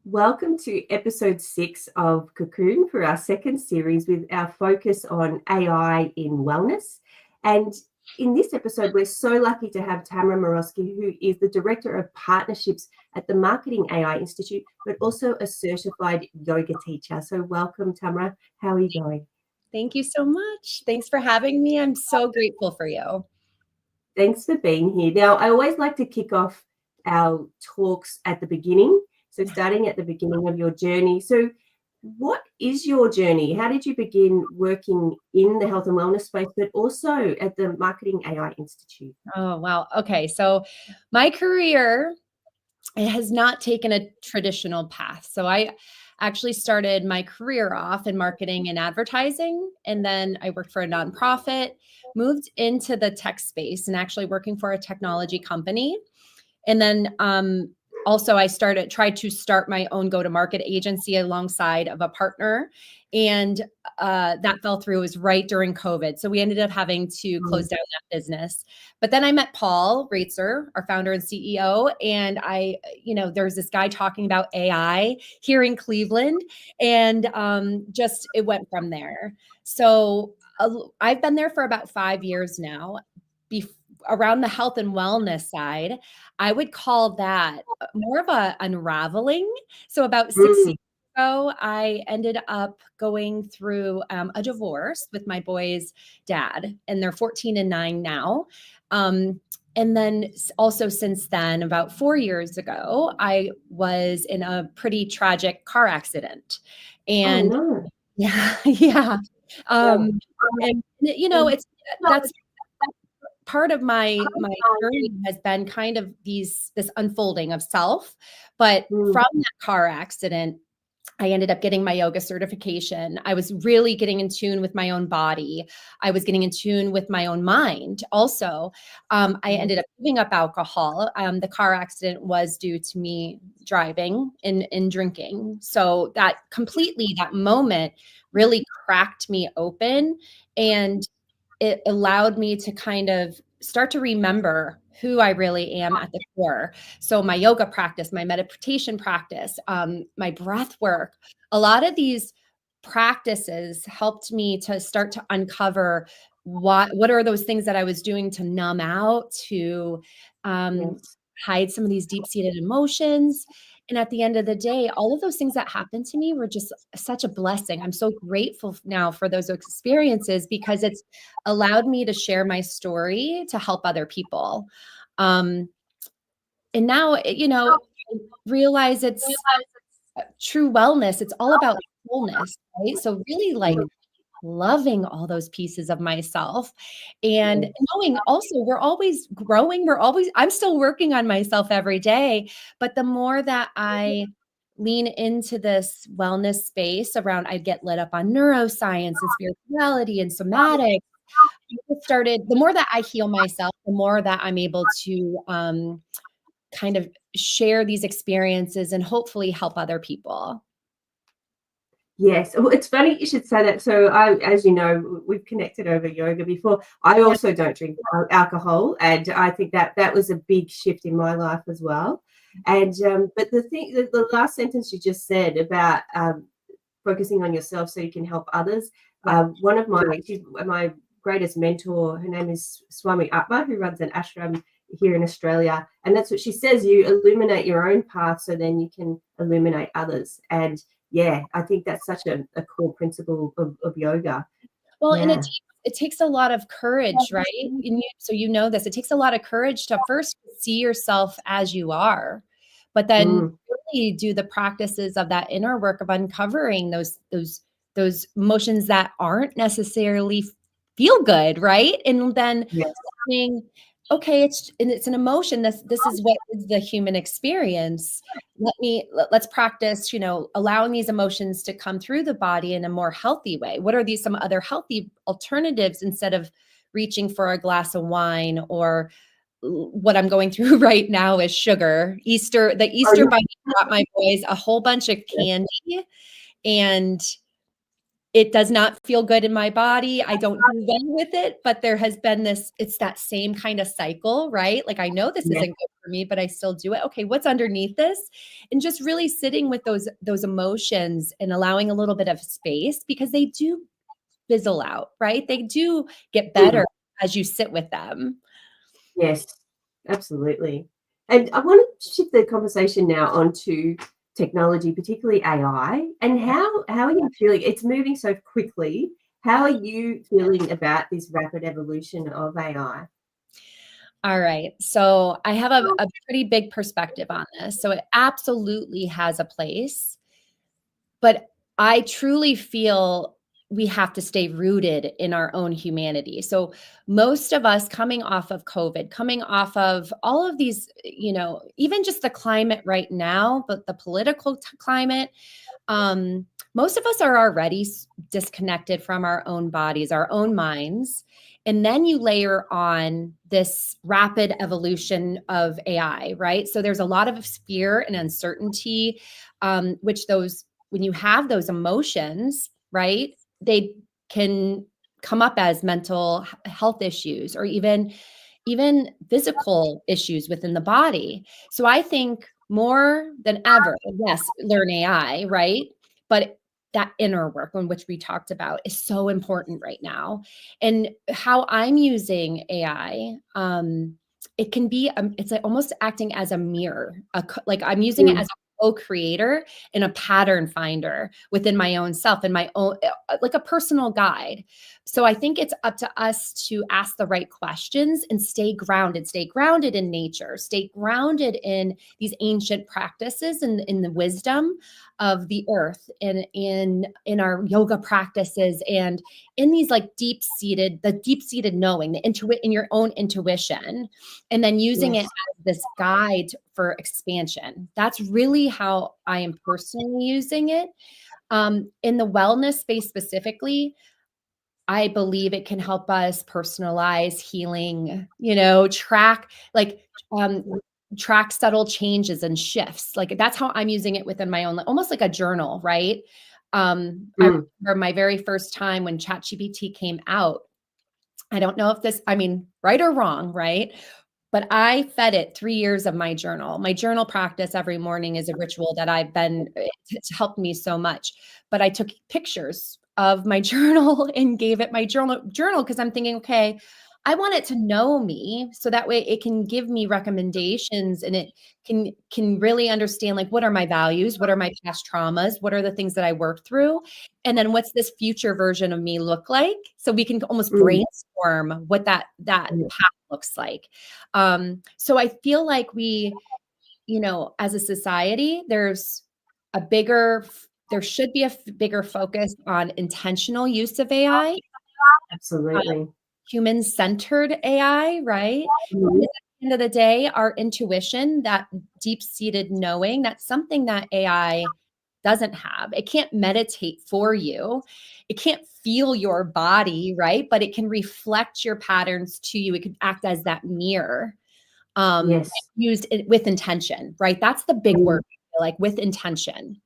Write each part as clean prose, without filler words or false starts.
Welcome to episode 6 of Kokoon for our second series with our focus on AI in wellness. And in this episode, we're so lucky to have Tamra Moroski, who is the Director of Partnerships at the Marketing AI Institute, but also a certified yoga teacher. So welcome, Tamra. How are you going? Thank you so much. Thanks for having me. I'm so grateful for you. Thanks for being here. Now, I always like to kick off our talks at the beginning. So starting at the beginning of your journey. So what is your journey? How did you begin working in the health and wellness space, but also at the Marketing AI Institute? Oh, wow. Okay. So my career, it has not taken a traditional path. So I actually started my career off in marketing and advertising. And then I worked for a nonprofit, moved into the tech space and actually working for a technology company. And then also I tried to start my own go-to-market agency alongside of a partner. And that fell through. It was right during COVID. So we ended up having to close down that business. But then I met Paul Reitzer, our founder and CEO. And there's this guy talking about AI here in Cleveland. And it went from there. So I've been there for about 5 years now. Around the health and wellness side, I would call that more of a unraveling. So about 6 years ago, I ended up going through a divorce with my boys' dad, and they're 14 and 9 now. And then also since then, about 4 years ago, I was in a pretty tragic car accident. And yeah. That's part of my journey has been kind of this unfolding of self. But from that car accident, I ended up getting my yoga certification. I was really getting in tune with my own body. I was getting in tune with my own mind. Also, I ended up giving up alcohol. The car accident was due to me driving and drinking. So that moment really cracked me open, and it allowed me to kind of start to remember who I really am at the core. So my yoga practice, my meditation practice, my breath work, a lot of these practices helped me to start to uncover what are those things that I was doing to numb out, to hide some of these deep-seated emotions. And at the end of the day, all of those things that happened to me were just such a blessing. I'm so grateful now for those experiences because it's allowed me to share my story to help other people. And now, I realize it's true wellness. It's all about wholeness, right? So really loving all those pieces of myself and knowing also we're always growing. I'm still working on myself every day, but the more that I lean into this wellness space around, I get lit up on neuroscience and spirituality and somatics. The more that I heal myself, the more that I'm able to kind of share these experiences and hopefully help other people. Yes. Well, it's funny you should say that. So as you know, we've connected over yoga before. I also don't drink alcohol. And I think that was a big shift in my life as well. And, but the last sentence you just said about focusing on yourself so you can help others. One of my greatest mentor, her name is Swami Atma, who runs an ashram here in Australia. And that's what she says, you illuminate your own path so then you can illuminate others. And yeah, I think that's such a core principle of yoga. Well, and it takes a lot of courage, right? So you know this. It takes a lot of courage to first see yourself as you are, but then really do the practices of that inner work of uncovering those emotions that aren't necessarily feel good, right? And then saying, okay, it's an emotion. This is what is the human experience. Let's practice, allowing these emotions to come through the body in a more healthy way. What are some other healthy alternatives instead of reaching for a glass of wine, or what I'm going through right now is sugar. The Easter Bunny brought my boys a whole bunch of candy, and it does not feel good in my body. I don't do well with it, but there has been this, it's that same kind of cycle, right? Like, I know this Yeah. isn't good for me, but I still do it. Okay, what's underneath this? And just really sitting with those emotions and allowing a little bit of space, because they do fizzle out, right? They do get better as you sit with them. Yes, absolutely. And I want to shift the conversation now onto technology, particularly AI, and how are you feeling? It's moving so quickly. How are you feeling about this rapid evolution of AI? All right. So I have a pretty big perspective on this. So it absolutely has a place, but I truly feel we have to stay rooted in our own humanity. So most of us coming off of COVID, coming off of all of these, even just the climate right now, but the political climate, most of us are already disconnected from our own bodies, our own minds. And then you layer on this rapid evolution of AI, right? So there's a lot of fear and uncertainty, which when you have those emotions, right, they can come up as mental health issues, or even physical issues within the body. So I think more than ever, yes, learn AI, right? But that inner work, on which we talked about, is so important right now. And how I'm using AI, it can be, it's like almost acting as a mirror, like I'm using it as a co-creator and a pattern finder within my own self, and my own, like a personal guide. So I think it's up to us to ask the right questions and stay grounded in nature, stay grounded in these ancient practices and in the wisdom of the earth, and in our yoga practices, and in these like deep seated knowing, in your own intuition, and then using it Yes. as this guide for expansion. That's really how I am personally using it. In the wellness space specifically, I believe it can help us personalize healing, track subtle changes and shifts. Like, that's how I'm using it within my own, almost like a journal, right? I remember my very first time when ChatGPT came out. I don't know if this, right or wrong, right? But I fed it 3 years of my journal. My journal practice every morning is a ritual that it's helped me so much. But I took pictures of my journal and gave it my journal, because I'm thinking, okay, I want it to know me, so that way it can give me recommendations, and it can really understand, like, what are my values, what are my past traumas, what are the things that I worked through, and then what's this future version of me look like, so we can almost brainstorm what that path looks like. So I feel like we, as a society, there should be a bigger focus on intentional use of AI, Absolutely. human-centered AI, right? Because at the end of the day, our intuition, that deep-seated knowing, that's something that AI doesn't have. It can't meditate for you. It can't feel your body, right? But it can reflect your patterns to you. It could act as that mirror, Yes. used with intention, right? That's the big word, like, with intention.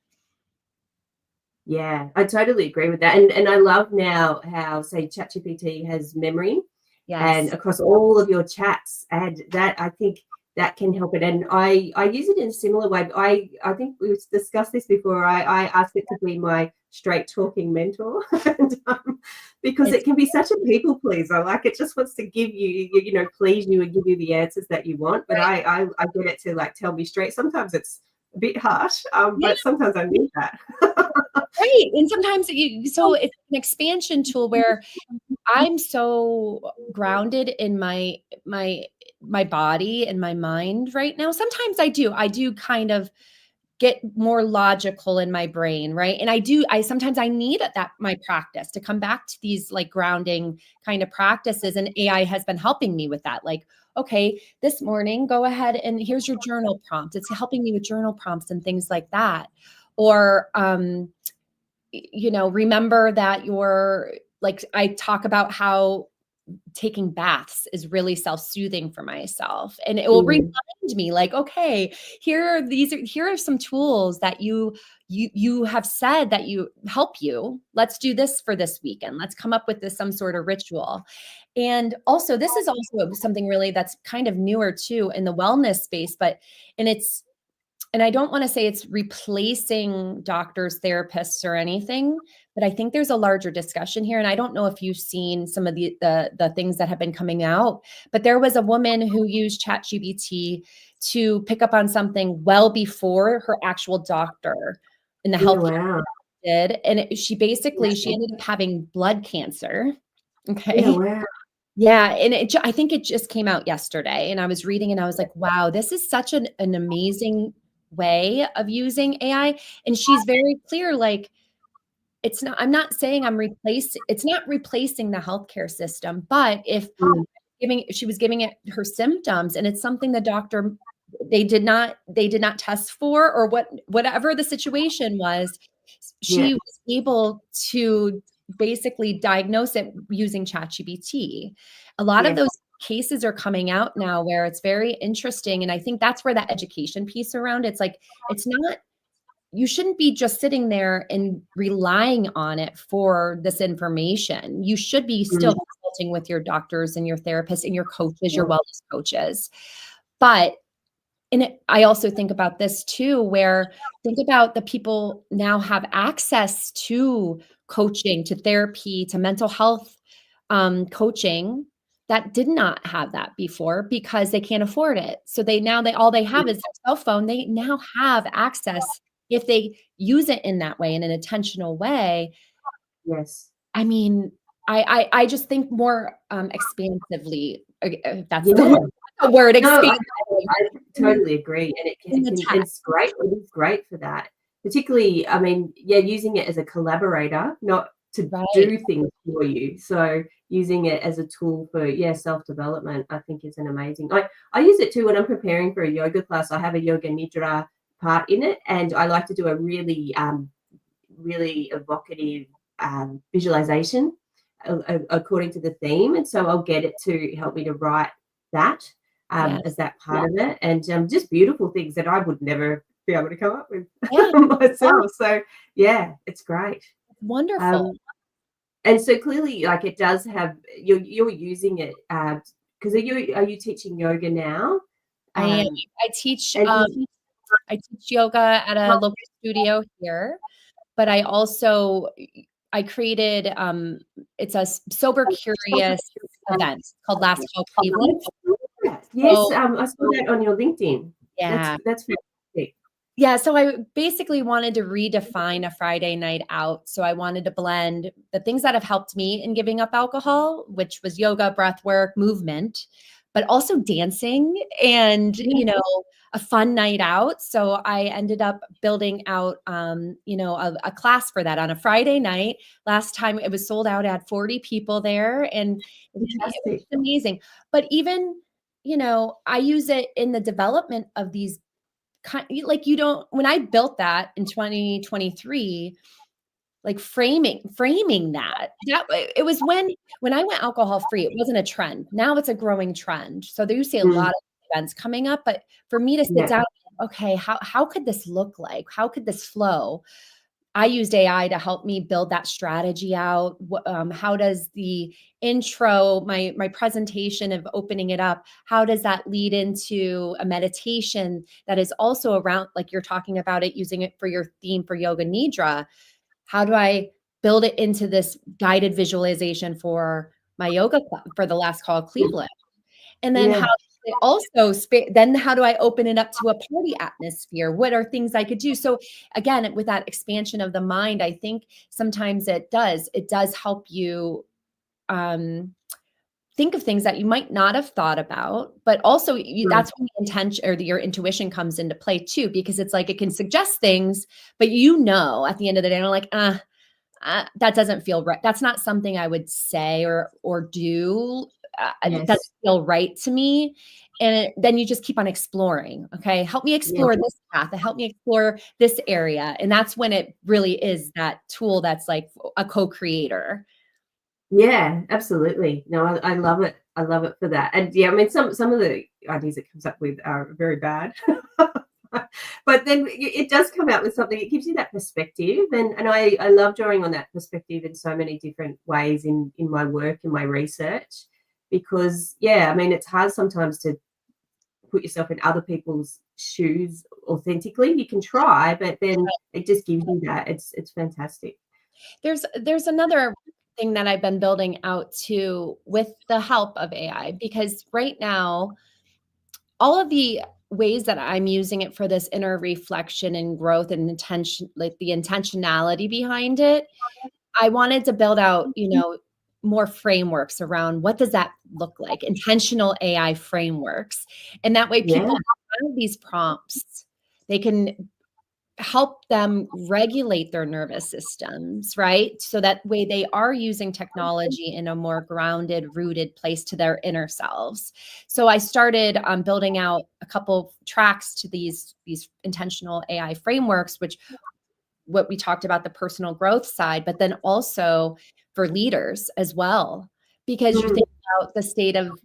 Yeah, I totally agree with that. And I love now how, say, ChatGPT has memory and Yes. across all of your chats, and that, I think that can help it. And I use it in a similar way. I think we've discussed this before. I ask it to be my straight talking mentor, and, because it can be such a people pleaser. Like, it just wants to give please you and give you the answers that you want. But Right. I get it to, like, tell me straight. Sometimes it's a bit harsh, Yeah. but sometimes I need that. Right. And sometimes so it's an expansion tool where I'm so grounded in my body and my mind right now. Sometimes I do kind of get more logical in my brain, right? And I sometimes I need my practice to come back to these, like, grounding kind of practices, and AI has been helping me with that. Like, okay, this morning, go ahead and here's your journal prompt. It's helping me with journal prompts and things like that. Or remember that I talk about how taking baths is really self-soothing for myself. And it will remind me like, okay, here are some tools that you have said that you help you. Let's do this for this weekend. Let's come up with some sort of ritual. And also, this is also something really that's kind of newer too in the wellness space, and I don't want to say it's replacing doctors, therapists, or anything, but I think there's a larger discussion here. And I don't know if you've seen some of the things that have been coming out, but there was a woman who used ChatGPT to pick up on something well before her actual doctor in the healthcare did. And she ended up having blood cancer. Okay. Yeah, wow. Yeah. And I think it just came out yesterday, and I was reading and I was like, wow, this is such an amazing way of using AI. And she's very clear, like, I'm not saying it's not replacing the healthcare system, but if she was giving it her symptoms and it's something the doctor, they did not test for, or whatever the situation was, she was able to basically diagnose it using ChatGPT. A lot of those cases are coming out now where it's very interesting. And I think that's where that education piece around it's like, you shouldn't be just sitting there and relying on it for this information. You should be still consulting with your doctors and your therapists and your coaches, your wellness coaches. But I also think about this too, where think about the people now have access to coaching, to therapy, to mental health coaching that did not have that before because they can't afford it. So all they have is their cell phone. They now have access if they use it in that way, in an intentional way. Yes. I mean, I just think more expansively. If that's the word. I totally agree, and it's great. It is great for that, particularly. I mean, using it as a collaborator, not to do things for you. So using it as a tool for self-development, I think is an amazing. I use it too when I'm preparing for a yoga class. I have a yoga nidra part in it, and I like to do a really really evocative visualization according to the theme, and so I'll get it to help me to write that as that part of it, and just beautiful things that I would never be able to come up with myself. So it's great. Wonderful. And so clearly, like, it does have, you're using it because are you teaching yoga now? I teach yoga at a local studio here, but I created it's a sober curious event called Last Call Cleveland. Yes, I saw that on your LinkedIn. Yeah, that's fantastic. Yeah, so I basically wanted to redefine a Friday night out. So I wanted to blend the things that have helped me in giving up alcohol, which was yoga, breath work, movement, but also dancing and, a fun night out. So I ended up building out, a class for that on a Friday night. Last time it was sold out. I had 40 people there, and it was amazing. But even, I use it in the development of these when I built that in 2023, like framing that it was when I went alcohol free, it wasn't a trend. Now it's a growing trend. So there you see a lot of events coming up, but for me to sit down, okay, how could this look like? How could this flow? I used AI to help me build that strategy out. How does the intro, my presentation of opening it up, how does that lead into a meditation that is also around, like you're talking about it, using it for your theme for Yoga Nidra? How do I build it into this guided visualization for my yoga club for the Last Call Cleveland? And then how do I open it up to a party atmosphere? What are things I could do? So again, with that expansion of the mind, I think sometimes it does help you think of things that you might not have thought about, but also that's when the intention or your intuition comes into play too, because it's like, it can suggest things, but at the end of the day, I'm like, that doesn't feel right. That's not something I would say or do. It doesn't feel right to me. And then you just keep on exploring. Okay. Help me explore this path. Help me explore this area. And that's when it really is that tool that's like a co-creator. Yeah, absolutely. No, I love it. I love it for that. And yeah, I mean, some of the ideas it comes up with are very bad. But then it does come out with something. It gives you that perspective, and I love drawing on that perspective in so many different ways in my work and my research, because yeah, I mean, it's hard sometimes to put yourself in other people's shoes authentically. You can try, but then it just gives you that. It's fantastic. There's another thing that I've been building out too with the help of AI, because right now, all of the ways that I'm using it for this inner reflection and growth and intention, like the intentionality behind it, I wanted to build out, more frameworks around what does that look like, intentional AI frameworks. And that way Yeah. people have these prompts, they can help them regulate their nervous systems, right? So that way they are using technology in a more grounded, rooted place to their inner selves. So I started building out a couple tracks to these intentional AI frameworks, which what we talked about, the personal growth side, but then also for leaders as well. Because you Mm. think about the state of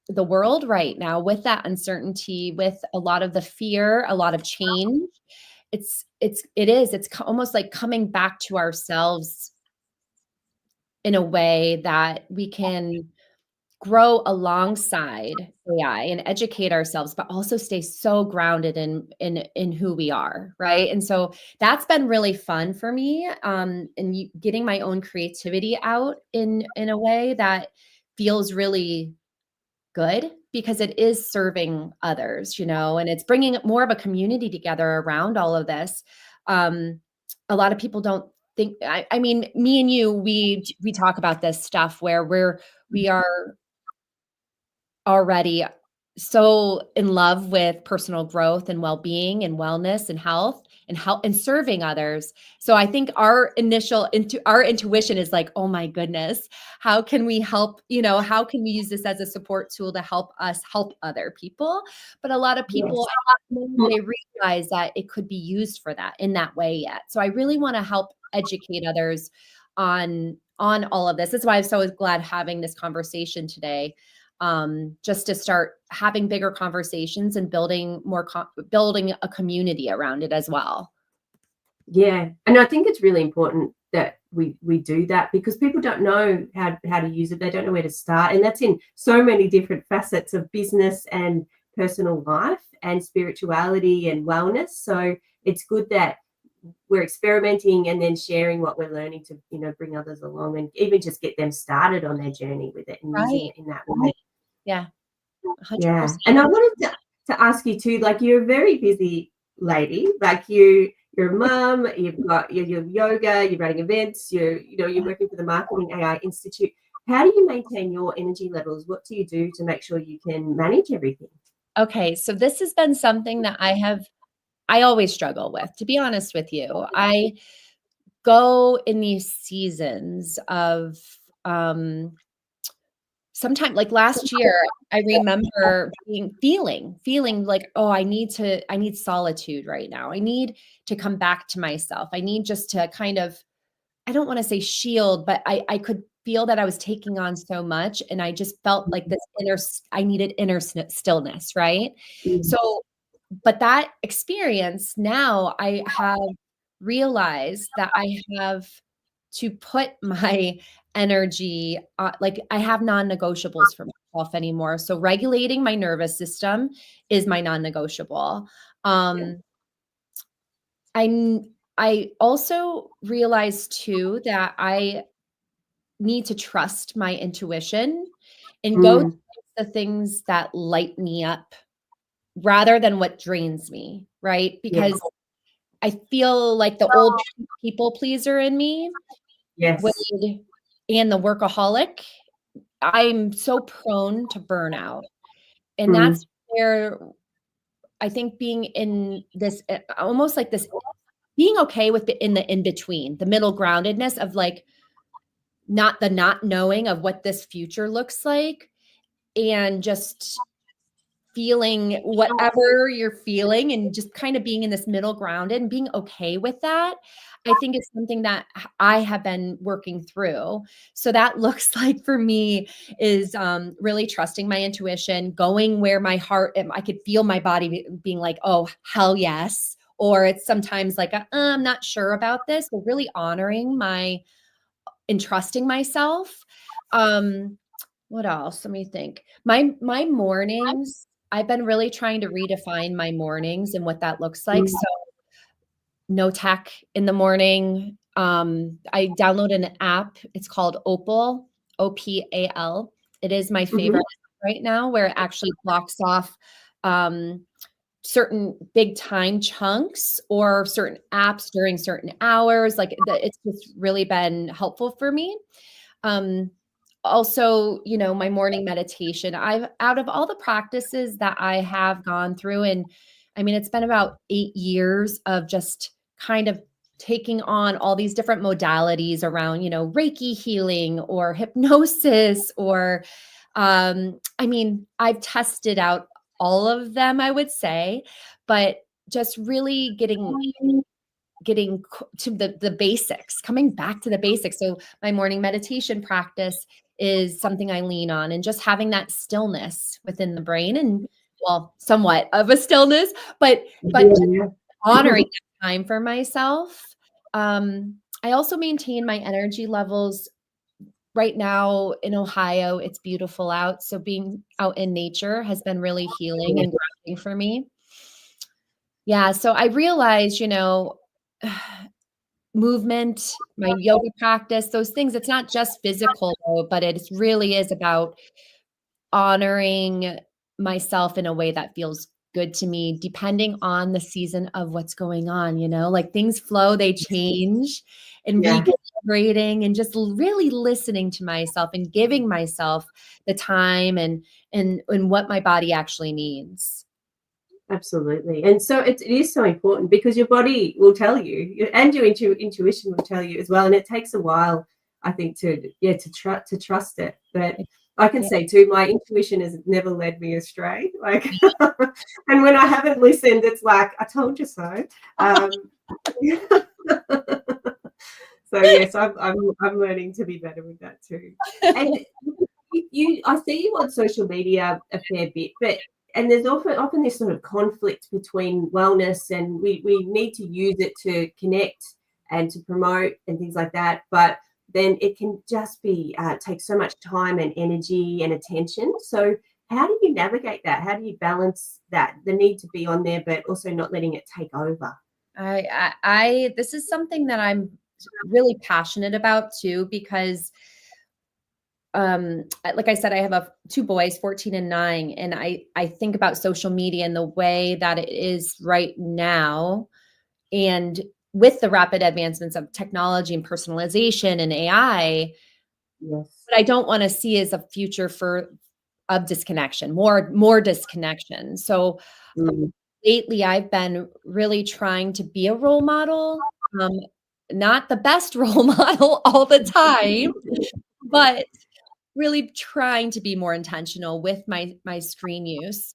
the world right now with that uncertainty, with a lot of the fear, a lot of change. It's almost like coming back to ourselves in a way that we can grow alongside AI and educate ourselves, but also stay so grounded in who we are, right? And so that's been really fun for me, and getting my own creativity out in a way that feels really good, because it is serving others, and it's bringing more of a community together around all of this. Um, a lot of people don't think. I mean, me and you, we talk about this stuff where we are already so in love with personal growth and well-being and wellness and health and serving others. So I think our our intuition is like, oh my goodness, how can we help, how can we use this as a support tool to help us help other people? But a lot of people, Yes. I don't know, they realize that it could be used for that in that way yet. So I really want to help educate others on all of this. That's why I'm so glad having this conversation today, just to start having bigger conversations and building a community around it as well. Yeah, and I think it's really important that we do that, because people don't know how to use it. They don't know where to start, and that's in so many different facets of business and personal life and spirituality and wellness. So it's good that we're experimenting and then sharing what we're learning to, bring others along and even just get them started on their journey with it and using Right. it in that way. Yeah. Yeah. 100%. And I wanted to ask you too, like, you're a very busy lady, like you're a mum, you've got your yoga, you're running events, you're working for the Marketing AI Institute. How do you maintain your energy levels? What do you do to make sure you can manage everything? Okay. So this has been something that I always struggle with, to be honest with you. I go in these seasons of, sometimes, like last year, I remember feeling like, oh, I need solitude right now. I need to come back to myself. I need just to kind of, I don't want to say shield, but I could feel that I was taking on so much. And I just felt like I needed inner stillness. Right. Mm. So, but that experience now, I have realized that I have to put my energy, like I have non-negotiables for myself anymore. So regulating my nervous system is my non-negotiable. Yeah. Um, I also realized too that I need to trust my intuition and go to Mm. the things that light me up rather than what drains me, right? Yes. Because I feel like the old people pleaser in me would, Yes. and the workaholic, I'm so prone to burnout. And Mm. that's where I think being in this, almost like this, being okay with in the in between, the middle groundedness of like not knowing of what this future looks like, and just feeling whatever you're feeling and just kind of being in this middle ground and being okay with that, I think is something that I have been working through. So that looks like for me is really trusting my intuition, going where my heart, I could feel my body being like, oh, hell yes. Or it's sometimes like, I'm not sure about this, but really honoring and trusting myself. What else? Let me think. My mornings, I've been really trying to redefine my mornings and what that looks like. So no tech in the morning. I download an app. It's called Opal, OPAL. It is my favorite right now, where it actually blocks off certain big time chunks or certain apps during certain hours. Like it's just really been helpful for me. Also, my morning meditation, out of all the practices that I have gone through, and I mean, it's been about 8 years of just kind of taking on all these different modalities around, Reiki healing or hypnosis or, I mean, I've tested out all of them, I would say, but just really getting to the basics, coming back to the basics. So my morning meditation practice is something I lean on, and just having that stillness within the brain, and well, somewhat of a stillness, but just honoring that time for myself. I also maintain my energy levels. Right now in Ohio, it's beautiful out. So being out in nature has been really healing and grounding for me. Yeah. So I realized, movement, my yoga practice, those things, it's not just physical, but it really is about honoring myself in a way that feels good to me, depending on the season of what's going on, like things flow, they change, and recalibrating and just really listening to myself and giving myself the time and what my body actually needs. Absolutely. And so it is so important, because your body will tell you, and your intuition will tell you as well. And it takes a while, I think, to trust it. But I can say too, my intuition has never led me astray. Like, and when I haven't listened, it's like, I told you so. So yes, I'm learning to be better with that too. And I see you on social media a fair bit, and there's often this sort of conflict between wellness, and we need to use it to connect and to promote and things like that. But then it can just be take so much time and energy and attention. So how do you navigate that? How do you balance that, the need to be on there, but also not letting it take over? This is something that I'm really passionate about too, because like I said, I have 2 boys, 14 and 9. And I think about social media and the way that it is right now. And with the rapid advancements of technology and personalization and AI, what I don't want to see is a future of disconnection, more disconnection. So lately I've been really trying to be a role model, not the best role model all the time, but really trying to be more intentional with my screen use.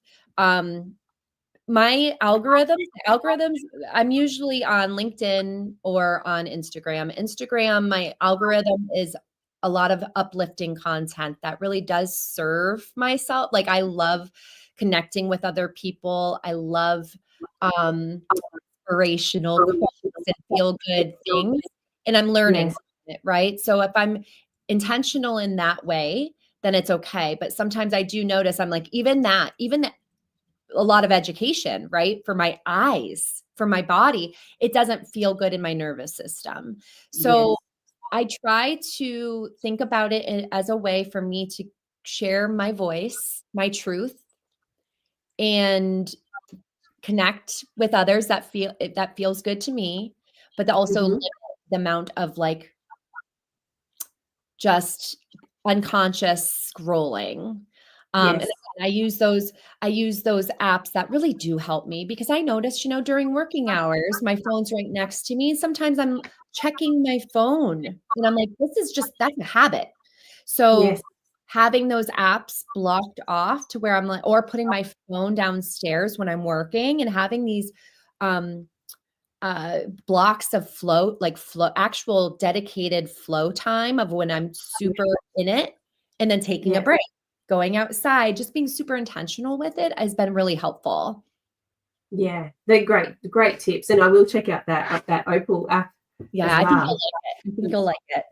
My algorithms, I'm usually on LinkedIn or on Instagram. Instagram, my algorithm is a lot of uplifting content that really does serve myself. Like, I love connecting with other people. I love inspirational quotes and feel good things. And I'm learning from it, right? So if I'm intentional in that way, then it's okay. But sometimes I do notice I'm like, even a lot of education, right? For my eyes, for my body, it doesn't feel good in my nervous system. So I try to think about it as a way for me to share my voice, my truth, and connect with others that feels good to me, but also limit the amount of like just unconscious scrolling. And I use those apps that really do help me, because I notice, during working hours, my phone's right next to me. Sometimes I'm checking my phone and I'm like, that's a habit. So having those apps blocked off to where I'm like, or putting my phone downstairs when I'm working and having these blocks of actual dedicated flow time of when I'm super in it, and then taking a break, going outside, just being super intentional with it has been really helpful. Yeah, they're great tips, and I will check out that Opal app. Yeah, I think you'll like it. I think you'll like it.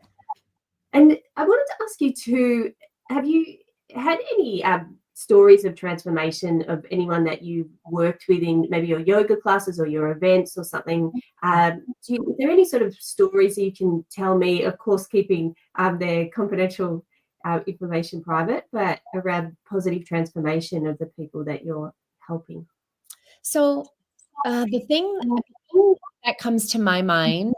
And I wanted to ask you too, have you had any stories of transformation of anyone that you've worked with in maybe your yoga classes or your events or something? Are there any sort of stories you can tell me, of course, keeping their confidential information private, but around positive transformation of the people that you're helping? So the thing that comes to my mind,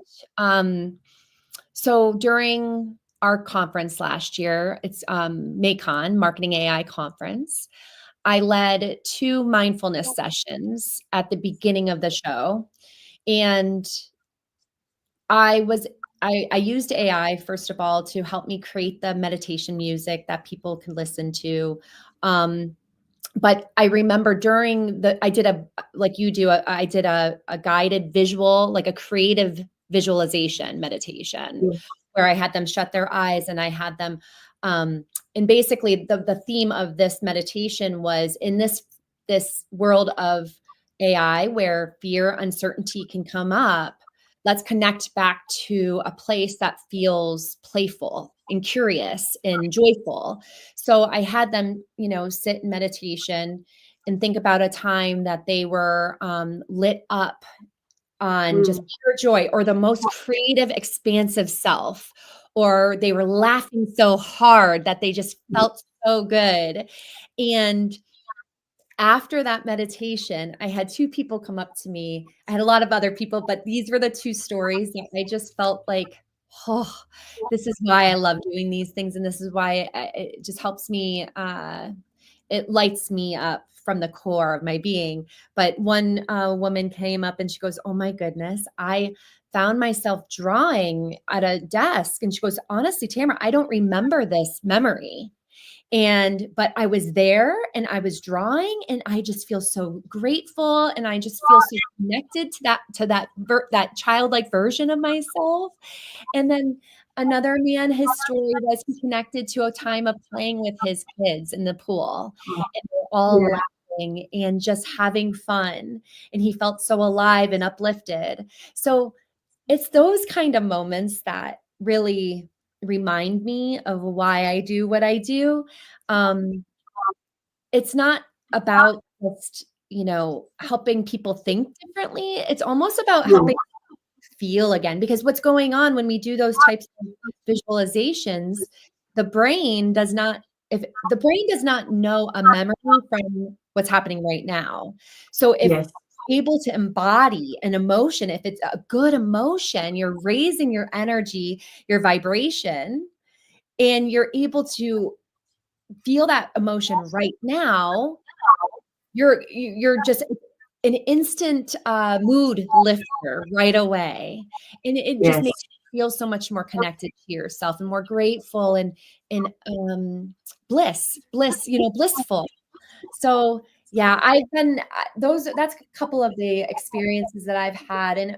so during our conference last year, it's MACON, Marketing AI Conference, I led 2 mindfulness sessions at the beginning of the show. And I used AI, first of all, to help me create the meditation music that people could listen to. But I remember I did like you do, I did a guided visual, like a creative visualization meditation where I had them shut their eyes and I had them, and basically the theme of this meditation was in this world of AI where fear, uncertainty can come up. Let's connect back to a place that feels playful and curious and joyful. So I had them, sit in meditation and think about a time that they were lit up on just pure joy or the most creative, expansive self, or they were laughing so hard that they just felt so good. And after that meditation, I had 2 people come up to me. I had a lot of other people, but these were the 2 stories that I just felt like, oh, this is why I love doing these things. And this is why it just helps me. It lights me up from the core of my being. But one woman came up and she goes, oh my goodness, I found myself drawing at a desk. And she goes, honestly, Tamra, I don't remember this memory. But I was there and I was drawing and I just feel so grateful. And I just feel so connected to that childlike version of myself. And then another man, his story was he connected to a time of playing with his kids in the pool and they're all laughing and just having fun. And he felt so alive and uplifted. So it's those kind of moments that really remind me of why I do what I do. It's not about just, helping people think differently. It's almost about helping feel again, because what's going on when we do those types of visualizations, the brain does not know a memory from what's happening right now. So if able to embody an emotion, if it's a good emotion, you're raising your energy, your vibration, and you're able to feel that emotion right now, you're just an instant mood lifter right away. And it just makes you feel so much more connected to yourself and more grateful and blissful. So yeah, I've been that's a couple of the experiences that I've had. And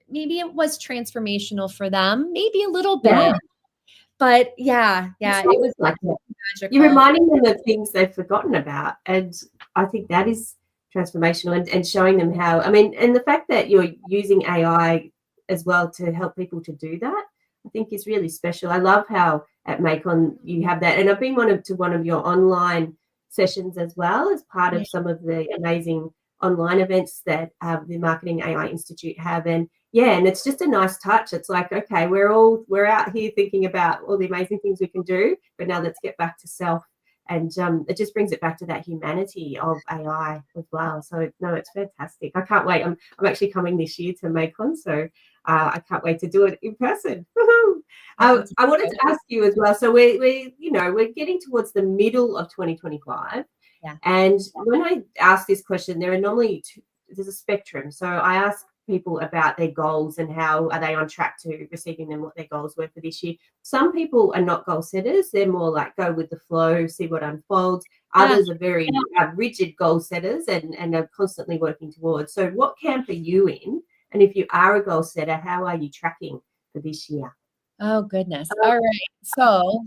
maybe it was transformational for them, maybe a little bit, but it was like magical. You're reminding them of things they've forgotten about. And I think that is transformational and showing them how, and the fact that you're using AI as well to help people to do that, I think is really special. I love how at MACON you have that. And I've been to one of your online sessions as well as part of some of the amazing online events that the Marketing AI Institute have. And it's just a nice touch. It's like, okay, we're out here thinking about all the amazing things we can do, but now let's get back to self. And it just brings it back to that humanity of AI as well. So no, it's fantastic. I can't wait. I'm actually coming this year to MACON, so I can't wait to do it in person. I wanted to ask you as well. So we're getting towards the middle of 2025, and when I ask this question, there are normally there's a spectrum. So I ask people about their goals and how are they on track to receiving them, what their goals were for this year. Some people are not goal setters. They're more like go with the flow, see what unfolds. Others are very rigid goal setters and are constantly working towards. So what camp are you in? And if you are a goal setter, how are you tracking for this year? Oh, goodness. All right. So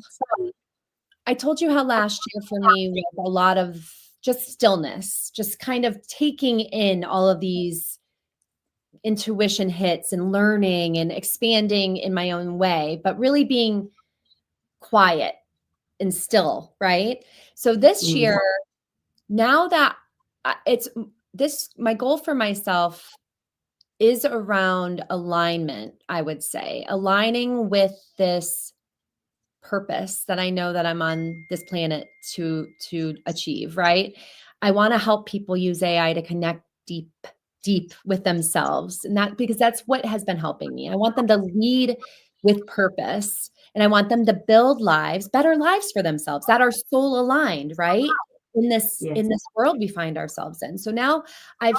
I told you how last year for me was a lot of just stillness, just kind of taking in all of these intuition hits and learning and expanding in my own way, but really being quiet and still, right? So this year, now that it's this, my goal for myself is around alignment, I would say, aligning with this purpose that I know that I'm on this planet to achieve, right? I want to help people use AI to connect deep with themselves. And that because that's what has been helping me. I want them to lead with purpose and I want them to build lives, better lives for themselves that are soul aligned, right? In this world we find ourselves in. So now I've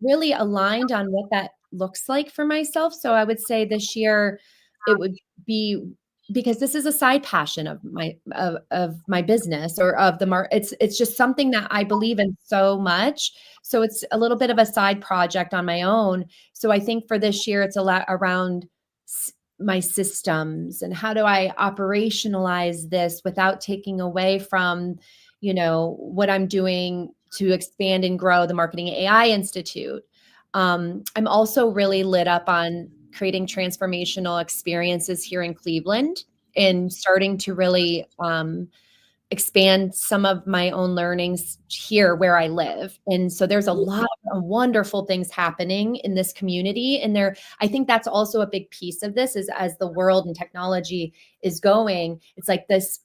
really aligned on what that looks like for myself. So I would say this year it would be, because this is a side passion of my business or of the it's just something that I believe in so much. So it's a little bit of a side project on my own. So I think for this year, it's a lot around my systems and how do I operationalize this without taking away from, what I'm doing to expand and grow the Marketing AI Institute. I'm also really lit up on creating transformational experiences here in Cleveland and starting to really expand some of my own learnings here where I live. And so there's a lot of wonderful things happening in this community. And I think that's also a big piece of this is as the world and technology is going, it's like this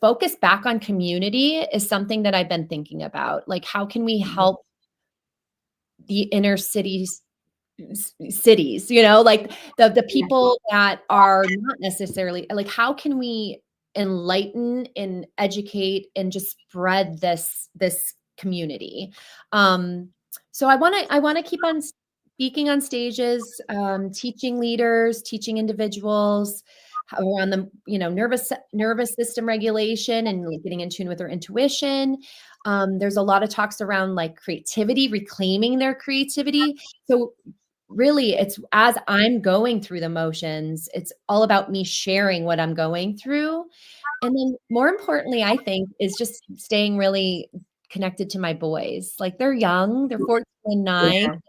focus back on community is something that I've been thinking about. Like, how can we help the inner cities, like the people that are not necessarily like, how can we enlighten and educate and just spread this community? So I want to keep on speaking on stages, teaching leaders, teaching individuals around the nervous system regulation and like getting in tune with their intuition. There's a lot of talks around like creativity, reclaiming their creativity. So really, it's as I'm going through the motions, it's all about me sharing what I'm going through. And then more importantly, I think, is just staying really connected to my boys. Like they're young, they're 14 and 9.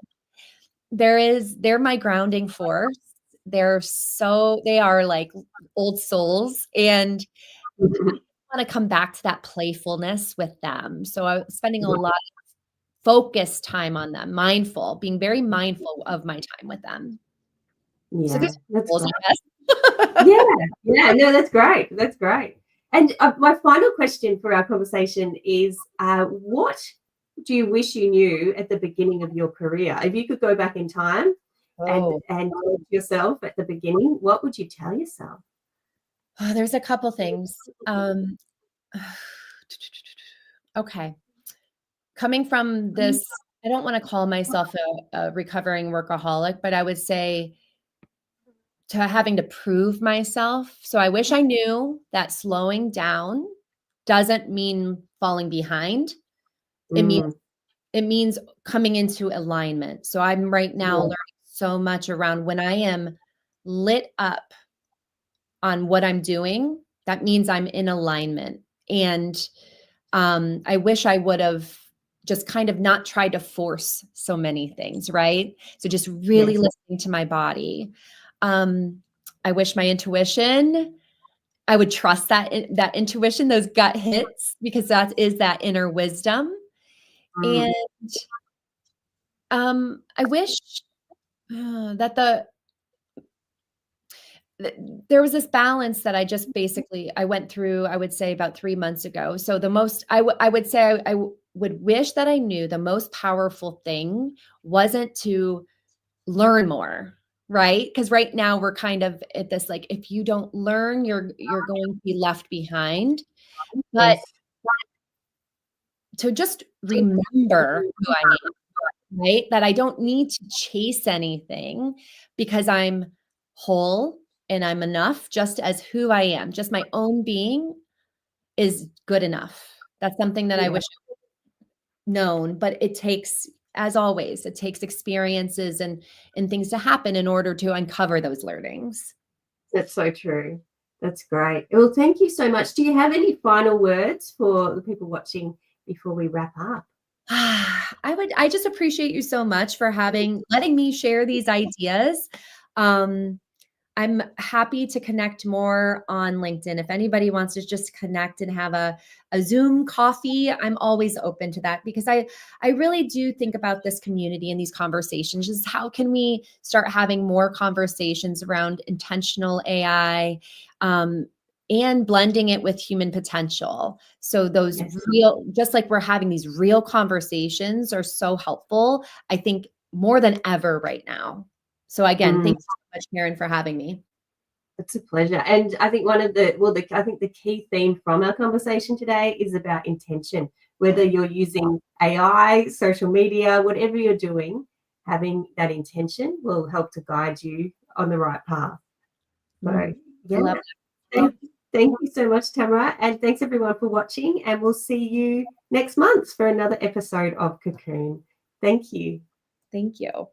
They're my grounding force. They are like old souls. And I want to come back to that playfulness with them. So I'm spending a lot of focused time on them, being very mindful of my time with them. Yeah, so that's goals, no, that's great. That's great. And my final question for our conversation is, what do you wish you knew at the beginning of your career? If you could go back in time and yourself at the beginning, what would you tell yourself? Oh, there's a couple things. Okay. Coming from this, I don't want to call myself a recovering workaholic, but I would say to having to prove myself. So I wish I knew that slowing down doesn't mean falling behind. It means coming into alignment. So I'm right now learning so much around when I am lit up on what I'm doing, that means I'm in alignment. And I wish I would have just kind of not tried to force so many things, right? So just really listening to my body. I wish my intuition, I would trust that intuition, those gut hits, because that is that inner wisdom. And I wish that there was this balance that I went through, I would say about 3 months ago. So I would say I would wish that I knew the most powerful thing wasn't to learn more, right? Because right now we're kind of at this, like, if you don't learn, you're going to be left behind. But to just remember who I am, right? That I don't need to chase anything because I'm whole and I'm enough just as who I am. Just my own being is good enough. That's something that I wish I had known, but it takes, as always, it takes experiences and things to happen in order to uncover those learnings. That's so true. That's great. Well, thank you so much. Do you have any final words for the people watching before we wrap up? I just appreciate you so much for letting me share these ideas. I'm happy to connect more on LinkedIn. If anybody wants to just connect and have a Zoom coffee, I'm always open to that, because I really do think about this community and these conversations. Just how can we start having more conversations around intentional AI, and blending it with human potential. So those real, just like we're having these real conversations, are so helpful, I think, more than ever right now. So again, thank you so much, Karen, for having me. It's a pleasure. And I think I think the key theme from our conversation today is about intention. Whether you're using AI, social media, whatever you're doing, having that intention will help to guide you on the right path. So, I love that. Thank you so much, Tamra. And thanks everyone for watching. And we'll see you next month for another episode of Cocoon. Thank you. Thank you.